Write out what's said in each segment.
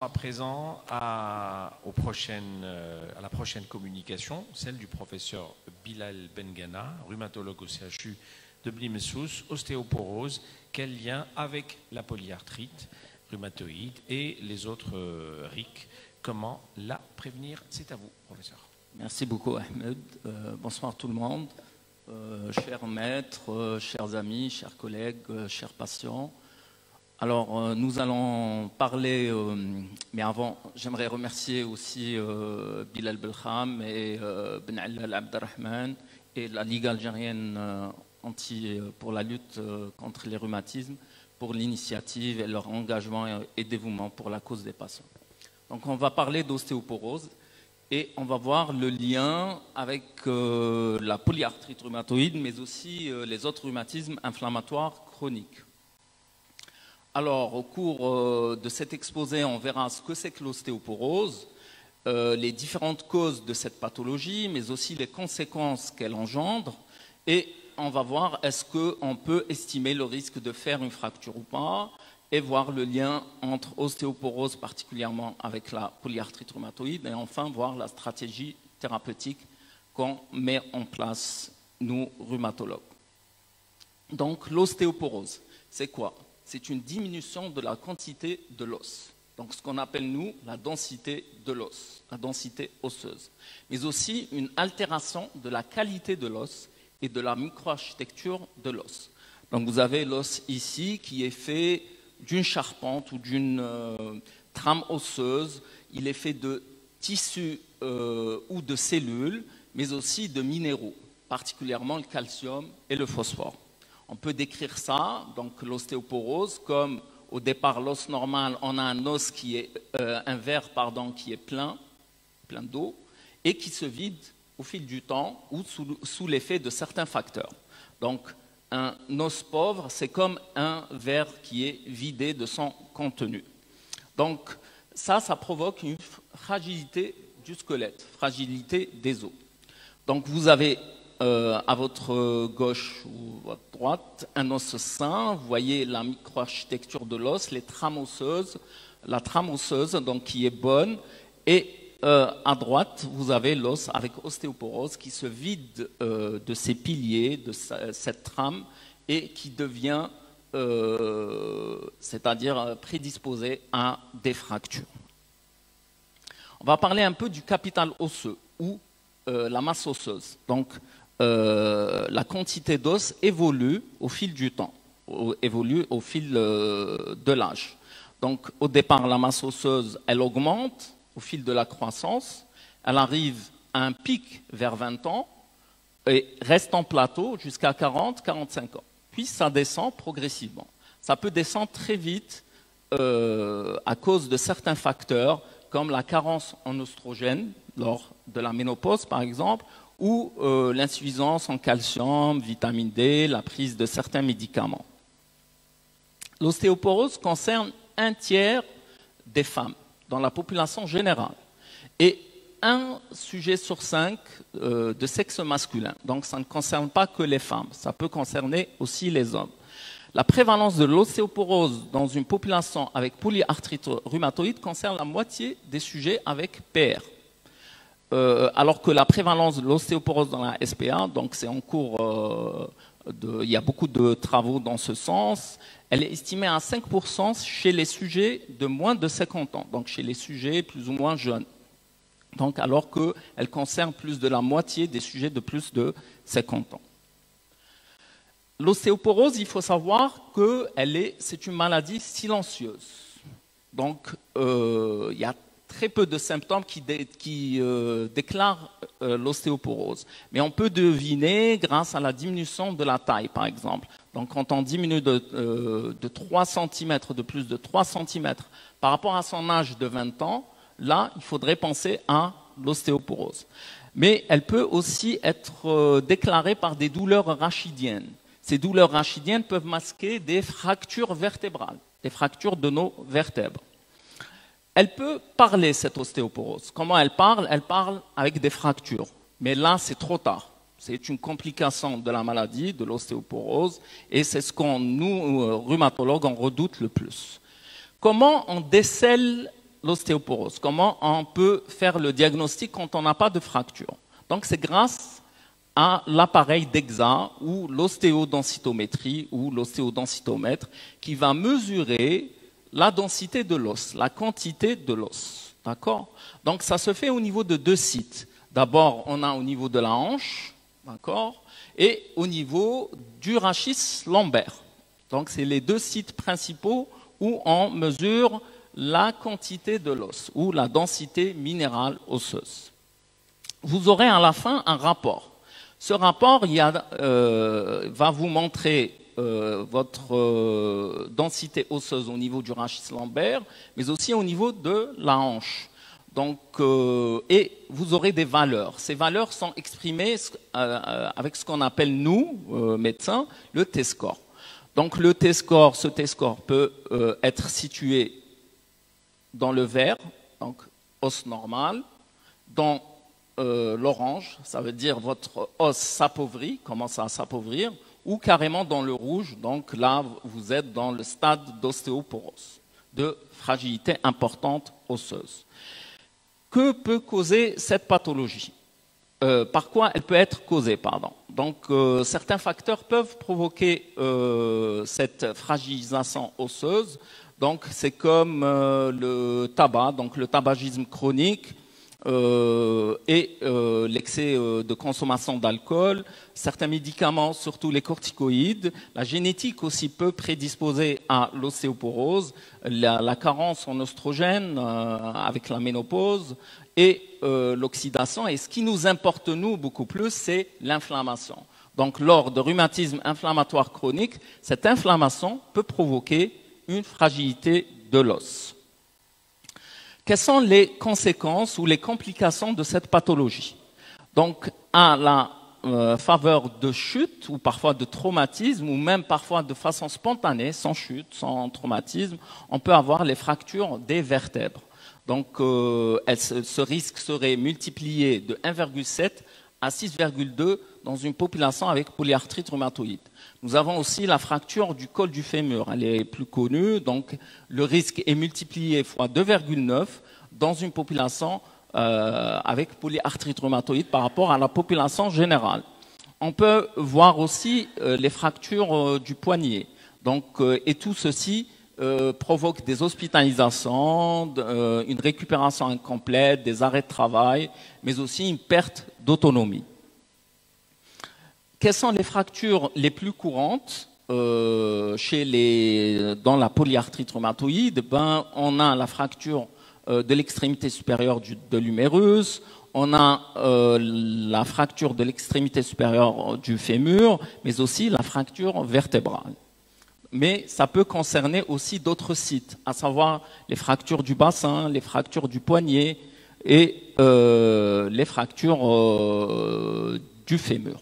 À présent à la prochaine communication, celle du professeur Bilal Bengana, rhumatologue au CHU de Blimesous, ostéoporose, quel lien avec la polyarthrite rhumatoïde et les autres RIC, comment la prévenir? C'est à vous, professeur. Merci beaucoup, Ahmed. Bonsoir tout le monde, chers maîtres, chers amis, chers collègues, chers patients. Alors, nous allons parler, mais avant, j'aimerais remercier aussi Bilal Belkham et Ben Allal Abderrahman et la Ligue algérienne pour la lutte contre les rhumatismes pour l'initiative et leur engagement et dévouement pour la cause des patients. Donc, on va parler d'ostéoporose et on va voir le lien avec la polyarthrite rhumatoïde, mais aussi les autres rhumatismes inflammatoires chroniques. Alors, au cours de cet exposé, on verra ce que c'est que l'ostéoporose, les différentes causes de cette pathologie, mais aussi les conséquences qu'elle engendre. Et on va voir est-ce qu'on peut estimer le risque de faire une fracture ou pas, et voir le lien entre ostéoporose, particulièrement avec la polyarthrite rhumatoïde, et enfin voir la stratégie thérapeutique qu'on met en place, nous, rhumatologues. Donc, l'ostéoporose, c'est quoi? C'est une diminution de la quantité de l'os. Donc ce qu'on appelle nous la densité de l'os, la densité osseuse. Mais aussi une altération de la qualité de l'os et de la microarchitecture de l'os. Donc vous avez l'os ici qui est fait d'une charpente ou d'une trame osseuse. Il est fait de tissus ou de cellules, mais aussi de minéraux, particulièrement le calcium et le phosphore. On peut décrire ça, donc l'ostéoporose, comme au départ l'os normal, on a un os qui est un verre qui est plein d'eau et qui se vide au fil du temps ou sous l'effet de certains facteurs. Donc un os pauvre, c'est comme un verre qui est vidé de son contenu. Donc ça provoque une fragilité du squelette, fragilité des os. Donc vous avez à votre gauche ou à votre droite, un os sain, vous voyez la microarchitecture de l'os, les trames osseuses, la trame osseuse donc, qui est bonne, et à droite, vous avez l'os avec ostéoporose qui se vide de ses piliers, de cette trame, et qui devient, c'est-à-dire prédisposé à des fractures. On va parler un peu du capital osseux, ou la masse osseuse. Donc, la quantité d'os évolue au fil du temps, évolue au fil de l'âge. Donc, au départ, la masse osseuse, elle augmente au fil de la croissance. Elle arrive à un pic vers 20 ans et reste en plateau jusqu'à 40-45 ans. Puis, ça descend progressivement. Ça peut descendre très vite à cause de certains facteurs, comme la carence en oestrogène lors de la ménopause, par exemple, ou l'insuffisance en calcium, vitamine D, la prise de certains médicaments. L'ostéoporose concerne 1/3 des femmes dans la population générale et 1 sujet sur 5 de sexe masculin. Donc ça ne concerne pas que les femmes, ça peut concerner aussi les hommes. La prévalence de l'ostéoporose dans une population avec polyarthrite rhumatoïde concerne la moitié des sujets avec PR. Alors que la prévalence de l'ostéoporose dans la SPA, donc c'est en cours, il y a beaucoup de travaux dans ce sens, elle est estimée à 5% chez les sujets de moins de 50 ans, donc chez les sujets plus ou moins jeunes. Donc alors qu'elle concerne plus de la moitié des sujets de plus de 50 ans. L'ostéoporose, il faut savoir que c'est une maladie silencieuse. Donc il y a très peu de symptômes qui déclarent l'ostéoporose. Mais on peut deviner grâce à la diminution de la taille, par exemple. Donc quand on diminue de 3 cm, de plus de 3 cm par rapport à son âge de 20 ans, là, il faudrait penser à l'ostéoporose. Mais elle peut aussi être déclarée par des douleurs rachidiennes. Ces douleurs rachidiennes peuvent masquer des fractures vertébrales, des fractures de nos vertèbres. Elle peut parler, cette ostéoporose. Comment elle parle? Elle parle avec des fractures. Mais là, c'est trop tard. C'est une complication de la maladie, de l'ostéoporose, et c'est ce qu'on, nous, rhumatologues, on redoute le plus. Comment on décèle l'ostéoporose. Comment on peut faire le diagnostic quand on n'a pas de fracture? Donc c'est grâce à l'appareil DEXA ou l'ostéodensitométrie ou l'ostéodensitomètre qui va mesurer la densité de l'os, la quantité de l'os. D'accord? Donc ça se fait au niveau de deux sites. D'abord, on a au niveau de la hanche, d'accord, et au niveau du rachis lombaire. Donc c'est les deux sites principaux où on mesure la quantité de l'os ou la densité minérale osseuse. Vous aurez à la fin un rapport. Ce rapport va vous montrer votre densité osseuse au niveau du rachis lombaire, mais aussi au niveau de la hanche. Donc, et vous aurez des valeurs. Ces valeurs sont exprimées avec ce qu'on appelle, nous, médecins, le T-score. Donc le T-score, ce T-score peut être situé dans le vert, donc os normal, dans l'orange, ça veut dire votre os s'appauvrit, commence à s'appauvrir, ou carrément dans le rouge, donc là vous êtes dans le stade d'ostéoporose, de fragilité importante osseuse. Que peut causer cette pathologie? Par quoi elle peut être causée, pardon. Donc certains facteurs peuvent provoquer cette fragilisation osseuse. Donc c'est comme le tabac, donc le tabagisme chronique et l'excès de consommation d'alcool, certains médicaments, surtout les corticoïdes. La génétique aussi peut prédisposer à l'ostéoporose, la carence en oestrogène avec la ménopause et l'oxydation. Et ce qui nous importe, nous, beaucoup plus, c'est l'inflammation. Donc lors de rhumatisme inflammatoire chronique, cette inflammation peut provoquer une fragilité de l'os. Quelles sont les conséquences ou les complications de cette pathologie? Donc, à la faveur de chute ou parfois de traumatisme ou même parfois de façon spontanée, sans chute, sans traumatisme, on peut avoir les fractures des vertèbres. Donc, ce risque serait multiplié de 1,7 à 6,2 dans une population avec polyarthrite rhumatoïde. Nous avons aussi la fracture du col du fémur. Elle est plus connue, donc le risque est multiplié fois 2,9 dans une population avec polyarthrite rhumatoïde par rapport à la population générale. On peut voir aussi les fractures du poignet. Donc, et tout ceci provoque des hospitalisations, une récupération incomplète, des arrêts de travail, mais aussi une perte d'autonomie. Quelles sont les fractures les plus courantes dans la polyarthrite rhumatoïde? On a la fracture de l'extrémité supérieure de l'humérus, on a la fracture de l'extrémité supérieure du fémur, mais aussi la fracture vertébrale. Mais ça peut concerner aussi d'autres sites, à savoir les fractures du bassin, les fractures du poignet et les fractures du fémur.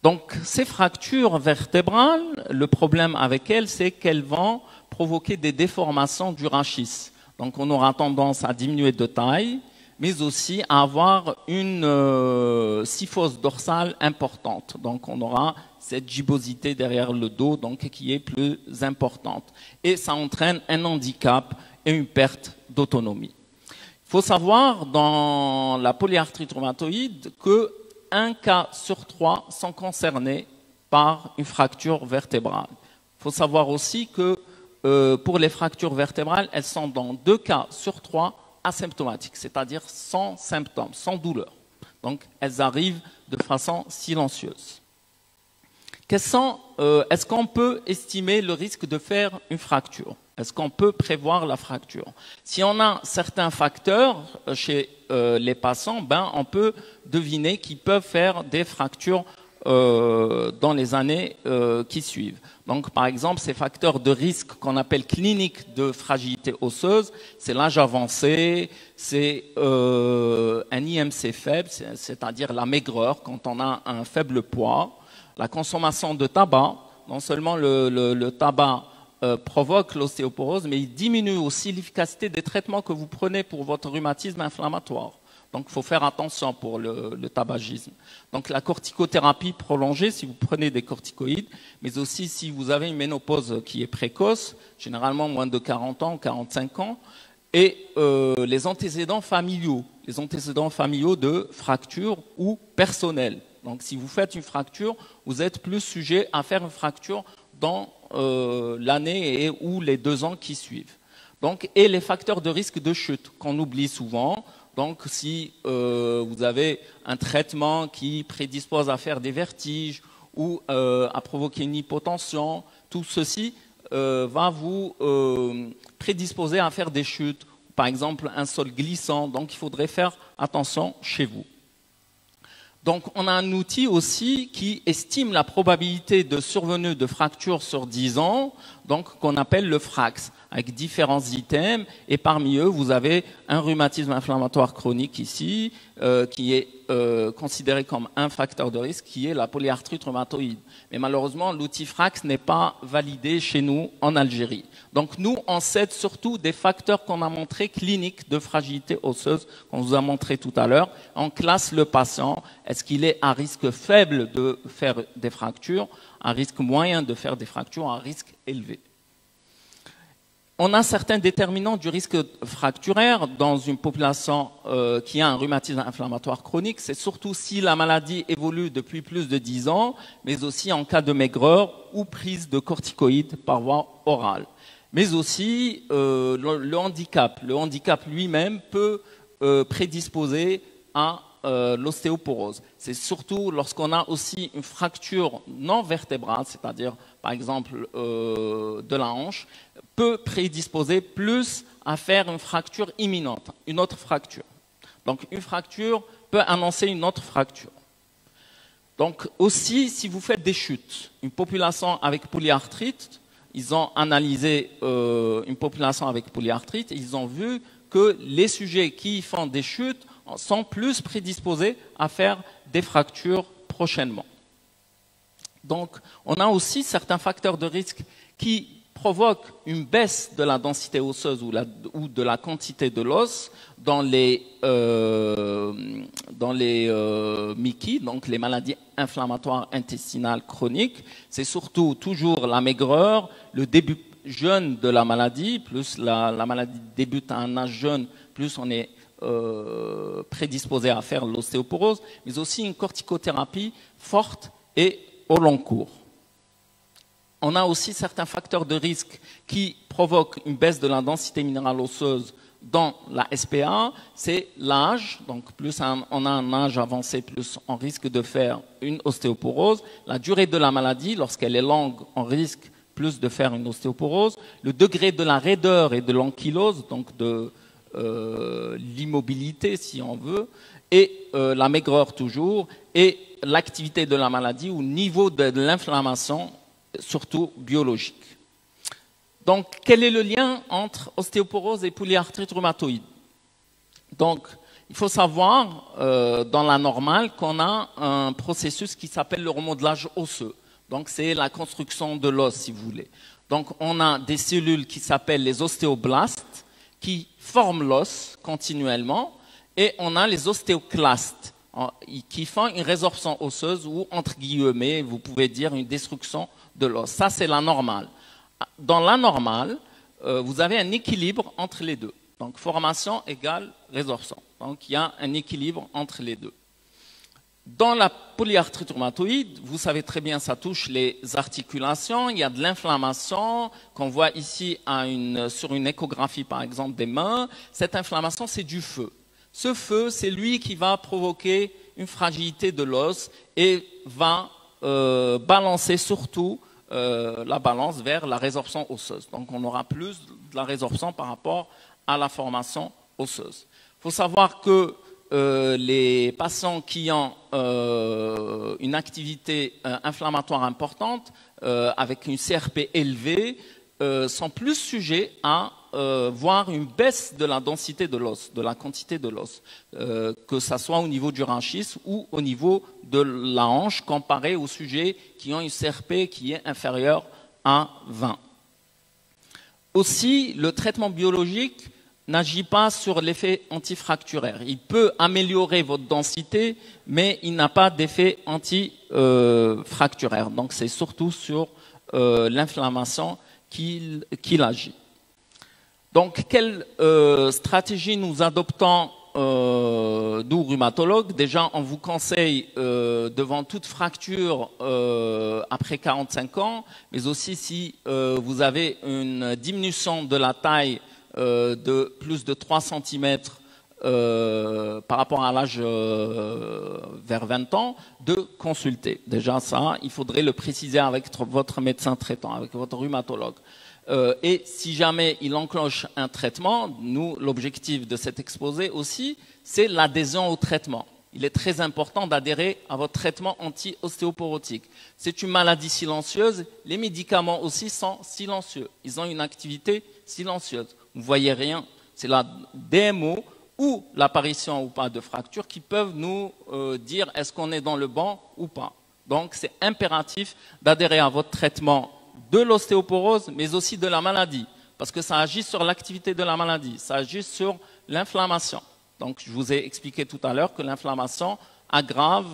Donc, ces fractures vertébrales, le problème avec elles, c'est qu'elles vont provoquer des déformations du rachis. Donc, on aura tendance à diminuer de taille, mais aussi à avoir une syphose dorsale importante. Donc, on aura cette gibbosité derrière le dos, donc, qui est plus importante. Et ça entraîne un handicap et une perte d'autonomie. Il faut savoir, dans la polyarthrite rhumatoïde, que 1 cas sur 3 sont concernés par une fracture vertébrale. Il faut savoir aussi que pour les fractures vertébrales, elles sont dans 2 cas sur 3 asymptomatiques, c'est-à-dire sans symptômes, sans douleur. Donc, elles arrivent de façon silencieuse. Est-ce qu'on peut estimer le risque de faire une fracture? Est-ce qu'on peut prévoir la fracture? Si on a certains facteurs chez les patients, on peut deviner qu'ils peuvent faire des fractures dans les années qui suivent. Donc, par exemple, ces facteurs de risque qu'on appelle cliniques de fragilité osseuse, c'est l'âge avancé, c'est un IMC faible, c'est-à-dire la maigreur quand on a un faible poids, la consommation de tabac. Non seulement le tabac provoque l'ostéoporose, mais il diminue aussi l'efficacité des traitements que vous prenez pour votre rhumatisme inflammatoire. Donc, il faut faire attention pour le tabagisme. Donc, la corticothérapie prolongée, si vous prenez des corticoïdes, mais aussi si vous avez une ménopause qui est précoce, généralement moins de 40 ans, 45 ans, et les antécédents familiaux de fractures ou personnelles. Donc, si vous faites une fracture, vous êtes plus sujet à faire une fracture dans l'année ou les 2 ans qui suivent. Donc, et les facteurs de risque de chute qu'on oublie souvent. Donc, si vous avez un traitement qui prédispose à faire des vertiges ou à provoquer une hypotension, tout ceci va vous prédisposer à faire des chutes. Par exemple, un sol glissant. Donc, il faudrait faire attention chez vous. Donc, on a un outil aussi qui estime la probabilité de survenue de fractures sur 10 ans, donc qu'on appelle le FRAX, avec différents items. Et parmi eux, vous avez un rhumatisme inflammatoire chronique ici, qui est considéré comme un facteur de risque, qui est la polyarthrite rhumatoïde. Mais malheureusement, l'outil FRAX n'est pas validé chez nous en Algérie. Donc, nous, on s'aide surtout des facteurs qu'on a montrés cliniques de fragilité osseuse, qu'on vous a montré tout à l'heure. On classe le patient. Est-ce qu'il est à risque faible de faire des fractures, à risque moyen de faire des fractures, à risque élevé? On a certains déterminants du risque fracturaire dans une population qui a un rhumatisme inflammatoire chronique. C'est surtout si la maladie évolue depuis plus de 10 ans, mais aussi en cas de maigreur ou prise de corticoïdes par voie orale. Mais aussi le handicap. Le handicap lui-même peut prédisposer à l'ostéoporose. C'est surtout lorsqu'on a aussi une fracture non vertébrale, c'est-à-dire par exemple de la hanche, peut prédisposer plus à faire une fracture imminente, une autre fracture. Donc une fracture peut annoncer une autre fracture. Donc aussi, si vous faites des chutes, une population avec polyarthrite, ils ont analysé une population avec polyarthrite, et ils ont vu que les sujets qui font des chutes sont plus prédisposés à faire des fractures prochainement. Donc, on a aussi certains facteurs de risque qui provoquent une baisse de la densité osseuse ou de la quantité de l'os dans les MICI, donc les maladies inflammatoires intestinales chroniques. C'est surtout toujours la maigreur, le début jeune de la maladie, plus la maladie débute à un âge jeune, plus on est prédisposé à faire l'ostéoporose, mais aussi une corticothérapie forte et au long cours. On a aussi certains facteurs de risque qui provoquent une baisse de la densité minérale osseuse dans la SPA, c'est l'âge, donc plus on a un âge avancé, plus on risque de faire une ostéoporose, la durée de la maladie, lorsqu'elle est longue, on risque plus de faire une ostéoporose, le degré de la raideur et de l'ankylose, donc de l'immobilité si on veut, et la maigreur toujours, et l'activité de la maladie ou le niveau de l'inflammation, surtout biologique. Donc, quel est le lien entre ostéoporose et polyarthrite rhumatoïde? Donc, il faut savoir, dans la normale, qu'on a un processus qui s'appelle le remodelage osseux. Donc, c'est la construction de l'os, si vous voulez. Donc, on a des cellules qui s'appellent les ostéoblastes, qui forment l'os continuellement, et on a les ostéoclastes, qui font une résorption osseuse ou, entre guillemets, vous pouvez dire une destruction de l'os. Ça, c'est la normale. Dans la normale, vous avez un équilibre entre les deux. Donc, formation égale résorption. Donc, il y a un équilibre entre les deux. Dans la polyarthrite rhumatoïde, vous savez très bien, ça touche les articulations, il y a de l'inflammation qu'on voit ici sur une échographie, par exemple, des mains. Cette inflammation, c'est du feu. Ce feu, c'est lui qui va provoquer une fragilité de l'os et va balancer surtout la balance vers la résorption osseuse. Donc, on aura plus de la résorption par rapport à la formation osseuse. Il faut savoir que les patients qui ont une activité inflammatoire importante, avec une CRP élevée, sont plus sujets à voir une baisse de la densité de l'os, de la quantité de l'os, que ce soit au niveau du rachis ou au niveau de la hanche, comparé aux sujets qui ont une CRP qui est inférieure à 20. Aussi, le traitement biologique n'agit pas sur l'effet antifracturaire. Il peut améliorer votre densité, mais il n'a pas d'effet antifracturaire. Donc, c'est surtout sur l'inflammation qu'il agit. Donc, quelle stratégie nous adoptons, nous, rhumatologues? Déjà, on vous conseille, devant toute fracture après 45 ans, mais aussi si vous avez une diminution de la taille de plus de 3 cm par rapport à l'âge vers 20 ans, de consulter. Déjà ça, il faudrait le préciser avec votre médecin traitant, avec votre rhumatologue. Et si jamais il enclenche un traitement, nous, l'objectif de cet exposé aussi, c'est l'adhésion au traitement. Il est très important d'adhérer à votre traitement anti-ostéoporotique. C'est une maladie silencieuse. Les médicaments aussi sont silencieux. Ils ont une activité silencieuse. Vous ne voyez rien. C'est la DMO ou l'apparition ou pas de fractures qui peuvent nous dire est-ce qu'on est dans le bon ou pas. Donc, c'est impératif d'adhérer à votre traitement de l'ostéoporose, mais aussi de la maladie, parce que ça agit sur l'activité de la maladie, ça agit sur l'inflammation. Donc, je vous ai expliqué tout à l'heure que l'inflammation aggrave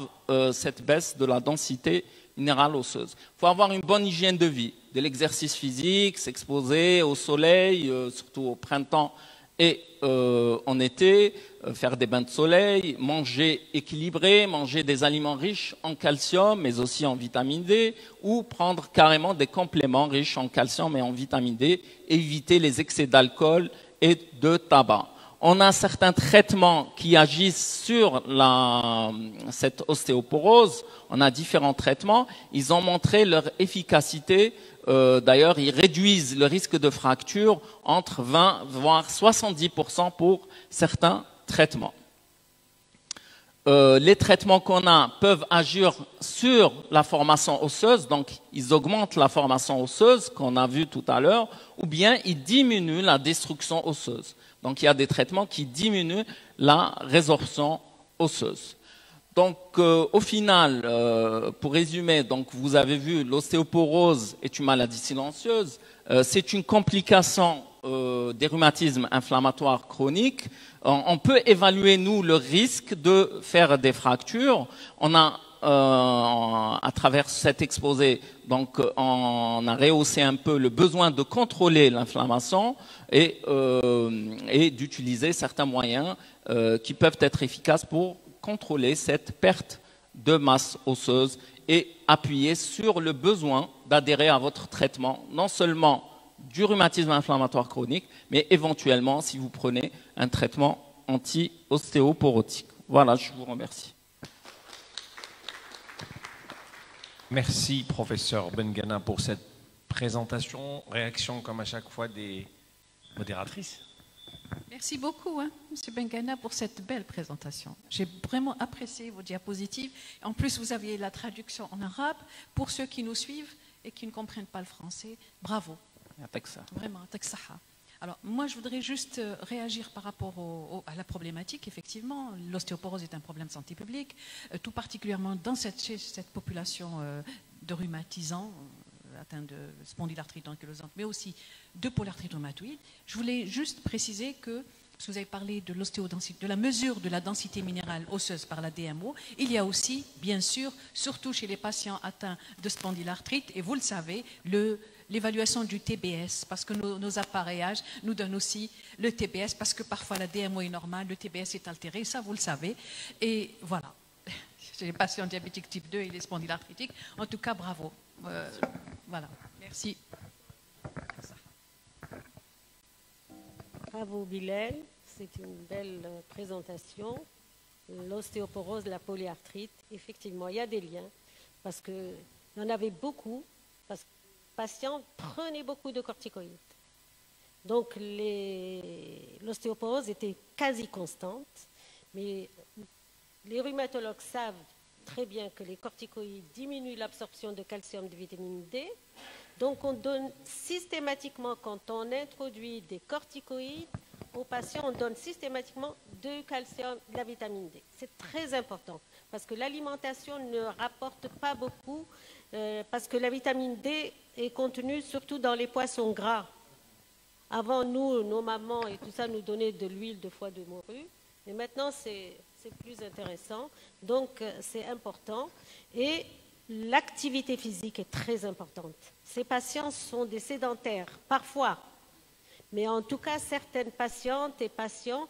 cette baisse de la densité minérale osseuse. Il faut avoir une bonne hygiène de vie, de l'exercice physique, s'exposer au soleil, surtout au printemps et en été, faire des bains de soleil, manger équilibré, manger des aliments riches en calcium, mais aussi en vitamine D, ou prendre carrément des compléments riches en calcium et en vitamine D, et éviter les excès d'alcool et de tabac. On a certains traitements qui agissent sur cette ostéoporose. On a différents traitements. Ils ont montré leur efficacité. D'ailleurs, ils réduisent le risque de fracture entre 20 voire 70% pour certains traitements. Les traitements qu'on a peuvent agir sur la formation osseuse, donc ils augmentent la formation osseuse qu'on a vu tout à l'heure, ou bien ils diminuent la destruction osseuse. Donc il y a des traitements qui diminuent la résorption osseuse. Donc au final, pour résumer, donc vous avez vu, l'ostéoporose est une maladie silencieuse, c'est une complication des rhumatismes inflammatoires chroniques. On peut évaluer, nous, le risque de faire des fractures. On a, à travers cet exposé, donc, on a rehaussé un peu le besoin de contrôler l'inflammation et d'utiliser certains moyens qui peuvent être efficaces pour contrôler cette perte de masse osseuse et appuyer sur le besoin d'adhérer à votre traitement, non seulement du rhumatisme inflammatoire chronique, mais éventuellement si vous prenez un traitement anti-ostéoporotique. Voilà, je vous remercie. Merci, professeur Bengana, pour cette présentation. Réaction, comme à chaque fois, des modératrices. Merci beaucoup, hein, M. Bengana, pour cette belle présentation. J'ai vraiment apprécié vos diapositives. En plus, vous aviez la traduction en arabe. Pour ceux qui nous suivent et qui ne comprennent pas le français, bravo. Vraiment, alors, moi, je voudrais juste réagir par rapport à la problématique. Effectivement, l'ostéoporose est un problème de santé publique, tout particulièrement chez cette population de rhumatisants atteints de spondylarthrite ankylosante, mais aussi de polyarthrite rhumatoïde. Je voulais juste préciser que, parce que vous avez parlé de l'ostéodensité, de la mesure de la densité minérale osseuse par la DMO, il y a aussi, bien sûr, surtout chez les patients atteints de spondylarthrite, et vous le savez, l'évaluation du TBS, parce que nos appareillages nous donnent aussi le TBS, parce que parfois la DMO est normale, le TBS est altéré, ça vous le savez. Et voilà, chez les patients diabétiques type 2 et les spondylarthritiques, en tout cas, bravo. Voilà, merci. Bravo Bilal, c'est une belle présentation. L'ostéoporose, la polyarthrite, effectivement, il y a des liens, parce qu'il y en avait beaucoup, parce que les patients prenaient beaucoup de corticoïdes. Donc l'ostéoporose était quasi constante, mais les rhumatologues savent très bien que les corticoïdes diminuent l'absorption de calcium, de vitamine D. Donc on donne systématiquement, quand on introduit des corticoïdes aux patients, on donne systématiquement de calcium, de la vitamine D. C'est très important, parce que l'alimentation ne rapporte pas beaucoup, parce que la vitamine D est contenue surtout dans les poissons gras. Avant, nous, nos mamans et tout ça nous donnaient de l'huile de foie de morue, mais maintenant c'est plus intéressant, donc c'est important. Et l'activité physique est très importante. Ces patients sont des sédentaires, parfois, Mais en tout cas, certaines patientes et patients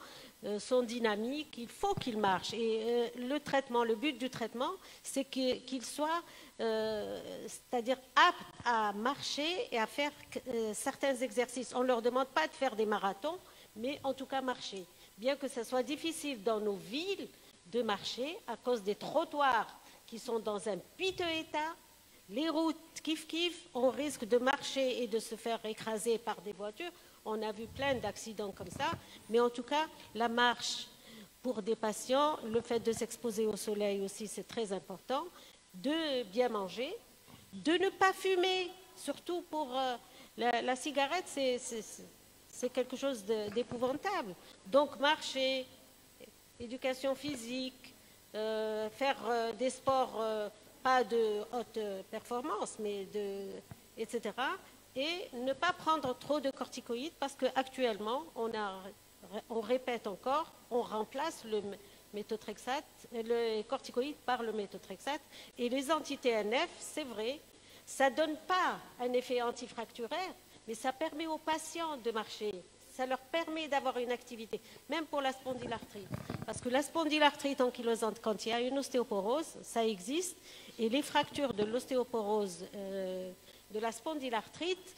sont dynamiques, il faut qu'ils marchent. Et le but du traitement, c'est qu'ils soient, c'est-à-dire aptes à marcher et à faire certains exercices. On ne leur demande pas de faire des marathons, mais en tout cas marcher. Bien que ce soit difficile dans nos villes de marcher à cause des trottoirs qui sont dans un piteux état, les routes kiff-kiff, on risque de marcher et de se faire écraser par des voitures. On a vu plein d'accidents comme ça, mais en tout cas, la marche pour des patients, le fait de s'exposer au soleil aussi, c'est très important, de bien manger, de ne pas fumer, surtout pour la cigarette, c'est quelque chose d'épouvantable. Donc marcher, éducation physique, faire des sports, pas de haute performance, mais etc. Et ne pas prendre trop de corticoïdes parce qu'actuellement, on répète encore, on remplace le méthotrexate, le corticoïde par le méthotrexate. Et les anti-TNF, c'est vrai, ça ne donne pas un effet antifracturaire, mais ça permet aux patients de marcher. Ça leur permet d'avoir une activité, même pour la spondylarthrite. Parce que la spondylarthrite ankylosante, quand il y a une ostéoporose, ça existe. Et les fractures de l'ostéoporose, de la spondylarthrite,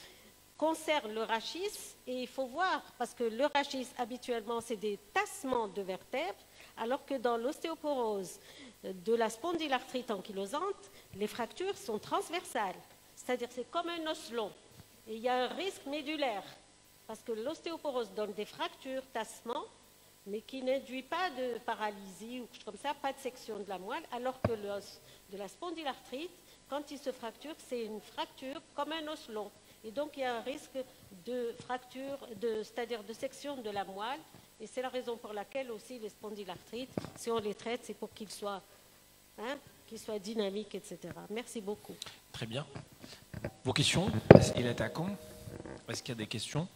concernent le rachis. Et il faut voir, parce que le rachis, habituellement, c'est des tassements de vertèbres, alors que dans l'ostéoporose de la spondylarthrite ankylosante, les fractures sont transversales. C'est-à-dire c'est comme un os long. Et il y a un risque médulaire. Parce que l'ostéoporose donne des fractures, tassements, mais qui n'induit pas de paralysie ou quelque chose comme ça, pas de section de la moelle, alors que l'os de la spondylarthrite, quand il se fracture, c'est une fracture comme un os long. Et donc, il y a un risque de fracture, c'est-à-dire de section de la moelle. Et c'est la raison pour laquelle aussi les spondylarthrites, si on les traite, c'est pour qu'ils soient dynamiques, etc. Merci beaucoup. Très bien. Vos questions? Il est à quand? Est-ce qu'il y a des questions?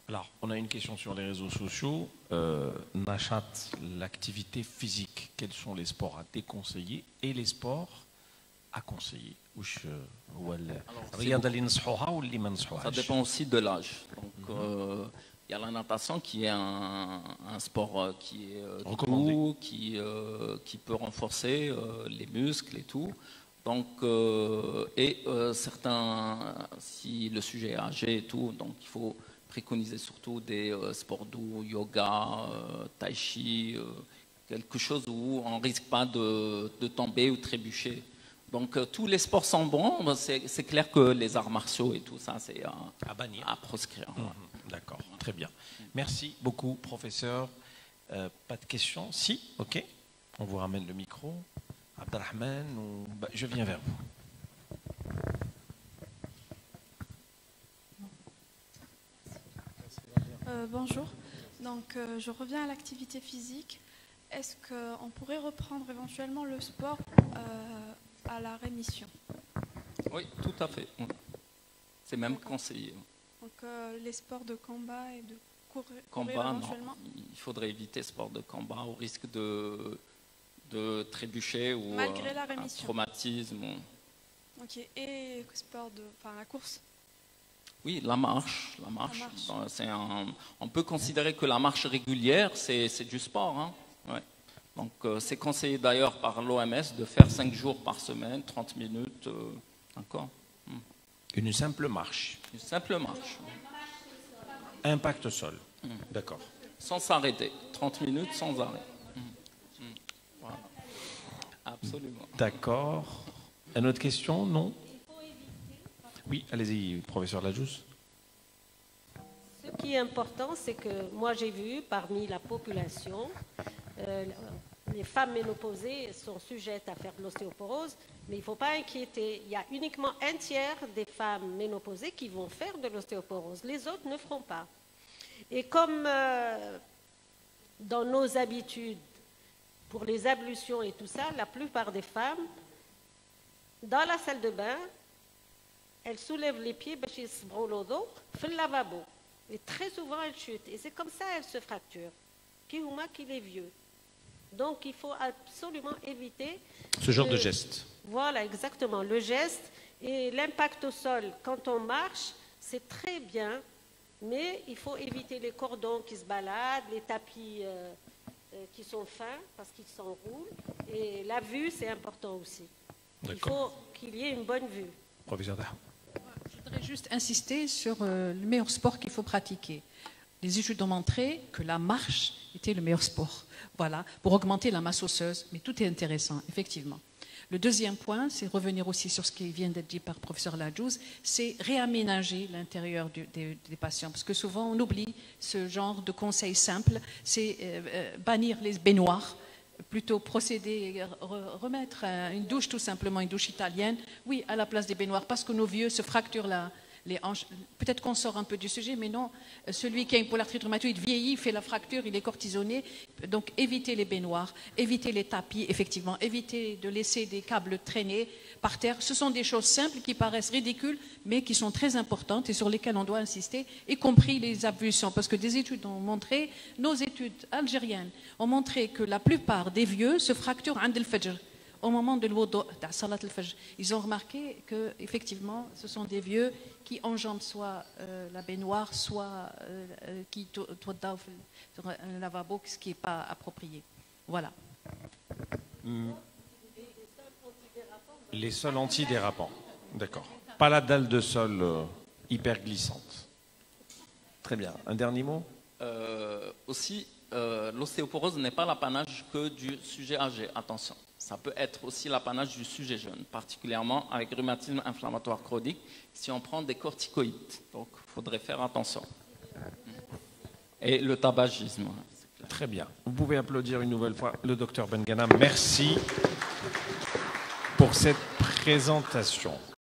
Alors, on a une question sur les réseaux sociaux. Nachat, l'activité physique, quels sont les sports à déconseiller et les sports à conseiller? Ça dépend aussi de l'âge. Donc, il y a la natation qui est un sport qui est doux, qui peut renforcer les muscles et tout. Donc, certains, si le sujet est âgé et tout, donc il faut préconiser surtout des sports doux, yoga, tai chi, quelque chose où on ne risque pas de tomber ou trébucher. Donc tous les sports sont bons, c'est clair que les arts martiaux et tout ça, c'est à proscrire. D'accord, très bien. Merci beaucoup, professeur. Pas de questions? Si, ok. On vous ramène le micro. Abdelrahman, je viens vers vous. Bonjour, donc je reviens à l'activité physique. Est-ce qu'on pourrait reprendre éventuellement le sport à la rémission? Oui, tout à fait. C'est même conseillé. Donc les sports de combat et de courir éventuellement? Non, il faudrait éviter sport de combat au risque de trébucher ou malgré la rémission. Un traumatisme. Ok, et sport la course? Oui, la marche. On peut considérer que la marche régulière, c'est du sport. Hein. Ouais. Donc, c'est conseillé d'ailleurs par l'OMS de faire 5 jours par semaine, 30 minutes. D'accord. Une simple marche. Une simple marche. Impact au sol. D'accord. Sans s'arrêter. 30 minutes sans arrêt. Voilà. Absolument. D'accord. Une autre question? Non? Oui, allez-y, professeur Lajous. Ce qui est important, c'est que moi j'ai vu parmi la population, les femmes ménopausées sont sujettes à faire de l'ostéoporose, mais il ne faut pas inquiéter. Il y a uniquement un tiers des femmes ménopausées qui vont faire de l'ostéoporose. Les autres ne feront pas. Et comme dans nos habitudes, pour les ablutions et tout ça, la plupart des femmes, dans la salle de bain, elles soulèvent les pieds, font le lavabo. Et très souvent, elles chutent. Et c'est comme ça qu'elles se fracturent. Qui est vieux. Donc, il faut absolument éviter ce genre de geste. Voilà, exactement. Le geste et l'impact au sol, quand on marche, c'est très bien Mais il faut éviter les cordons qui se baladent, les tapis qui sont fins parce qu'ils s'enroulent. Et la vue, c'est important aussi. Il faut qu'il y ait une bonne vue. Professeur Dar. Je voudrais juste insister sur le meilleur sport qu'il faut pratiquer. Les études ont montré que la marche était le meilleur sport. Voilà, pour augmenter la masse osseuse. Mais tout est intéressant, effectivement. Le deuxième point, c'est revenir aussi sur ce qui vient d'être dit par le professeur Ladjouz, c'est réaménager l'intérieur des patients. Parce que souvent, on oublie ce genre de conseils simples, c'est bannir les baignoires, plutôt procéder, remettre une douche tout simplement, une douche italienne, oui, à la place des baignoires, parce que nos vieux se fracturent les hanches. Peut-être qu'on sort un peu du sujet, mais non, celui qui a une polyarthrite rhumatoïde vieillit, fait la fracture, il est cortisonné. Donc évitez les baignoires, évitez les tapis, effectivement, évitez de laisser des câbles traîner par terre. Ce sont des choses simples qui paraissent ridicules, mais qui sont très importantes et sur lesquelles on doit insister, y compris les ablutions. Parce que des études ont montré, nos études algériennes ont montré que la plupart des vieux se fracturent عند الفجر. Au moment de l'wudu, salat al-fajr, ils ont remarqué que effectivement, ce sont des vieux qui enjambent soit la baignoire, soit qui tournent sur un lavabo, ce qui n'est pas approprié. Voilà. Les sols antidérapants, d'accord. Pas la dalle de sol hyper glissante. Très bien. Un dernier mot? Aussi, l'ostéoporose n'est pas l'apanage que du sujet âgé, attention. Ça peut être aussi l'apanage du sujet jeune, particulièrement avec rhumatisme inflammatoire chronique, si on prend des corticoïdes. Donc, il faudrait faire attention. Et le tabagisme. Très bien. Vous pouvez applaudir une nouvelle fois le docteur Bengana. Merci pour cette présentation.